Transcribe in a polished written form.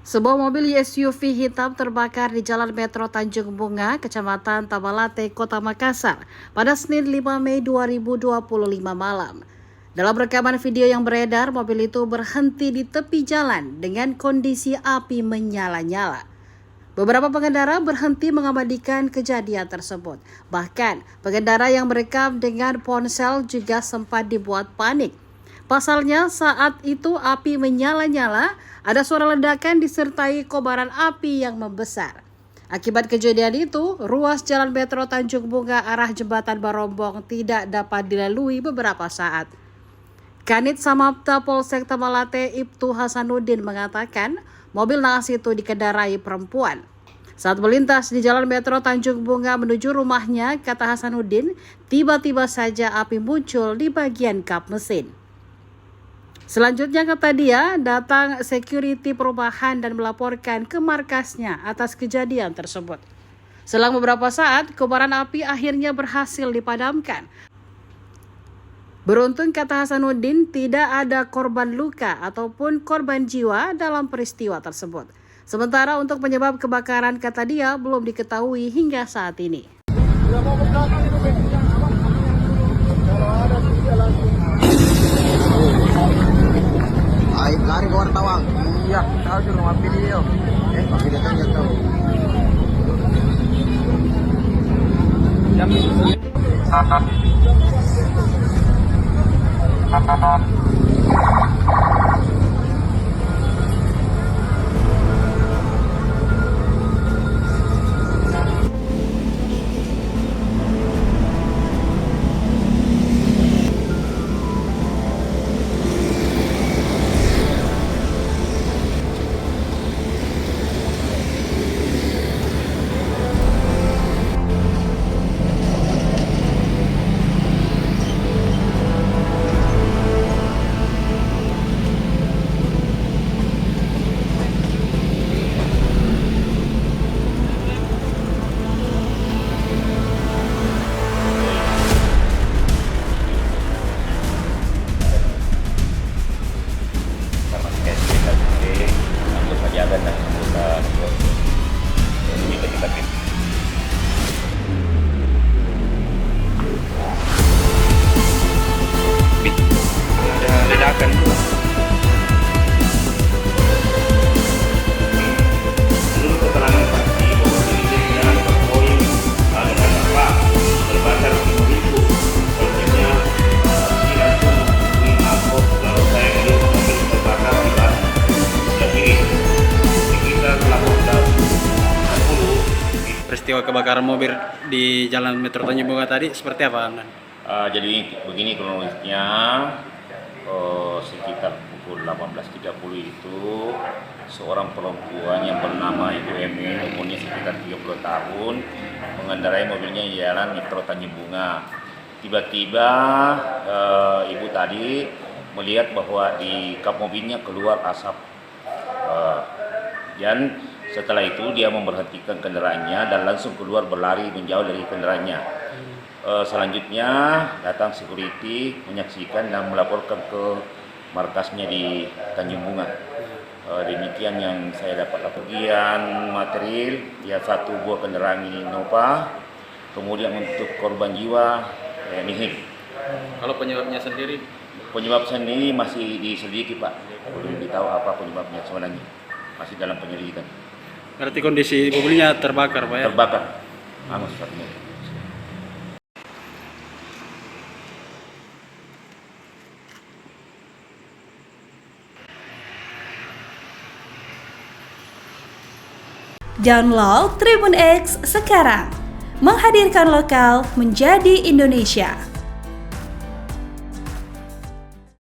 Sebuah mobil SUV hitam terbakar di Jalan Metro Tanjung Bunga, Kecamatan Tabalate, Kota Makassar pada Senin 5 Mei 2025 malam. Dalam rekaman video yang beredar, mobil itu berhenti di tepi jalan dengan kondisi api menyala-nyala. Beberapa pengendara berhenti mengabadikan kejadian tersebut. Bahkan, pengendara yang merekam dengan ponsel juga sempat dibuat panik. Pasalnya, saat itu api menyala-nyala, ada suara ledakan disertai kobaran api yang membesar. Akibat kejadian itu, ruas Jalan Metro Tanjung Bunga arah Jembatan Barombong tidak dapat dilalui beberapa saat. Kanit Samapta Polsek Tabalate Ibtu Hasanuddin mengatakan, mobil naas itu dikendarai perempuan. Saat melintas di Jalan Metro Tanjung Bunga menuju rumahnya, kata Hasanuddin, tiba-tiba saja api muncul di bagian kap mesin. Selanjutnya, kata dia, datang security perumahan dan melaporkan ke markasnya atas kejadian tersebut. Selang beberapa saat, kobaran api akhirnya berhasil dipadamkan. Beruntung, kata Hasanuddin, tidak ada korban luka ataupun korban jiwa dalam peristiwa tersebut. Sementara untuk penyebab kebakaran, kata dia, belum diketahui hingga saat ini. Lari ke wartawan. Iya, tahu di rumah video. Masih datangnya tahu. Jam ini. Ada ledakan. Menurut keterangan saksi, mobil ini jalan berpoin dengan apa terbakar di mobil itu. Selanjutnya saksi langsung menghubungi mabuk, lalu saya melihat mobil terbakar di barat sebelah kiri. Sekitar 18.10. Peristiwa kebakaran mobil di Jalan Metro Tanjung Bunga tadi seperti apa, Nan? Jadi begini kronologisnya, sekitar pukul 18.30 itu seorang perempuan yang bernama Ibu Emi, umurnya sekitar 30 tahun, mengendarai mobilnya di Jalan Metro Tanjung Bunga. Tiba-tiba ibu tadi melihat bahwa di kap mobilnya keluar asap, dan setelah itu dia memberhentikan kendaraannya dan langsung keluar berlari menjauh dari kendaraannya. Selanjutnya datang security menyaksikan dan melaporkan ke markasnya di Tanjung Bunga. Demikian yang saya dapat laporan material, ya satu buah kendaraan Innova, kemudian untuk korban jiwa nihil. Kalau penyebabnya sendiri? Penyebab sendiri masih diselidiki, Pak. Belum ditahu apa penyebabnya sebenarnya, masih dalam penyelidikan. Berarti kondisi mobilnya terbakar, Pak ya? Terbakar, hangus satunya. Download Tribun X sekarang, menghadirkan lokal menjadi Indonesia.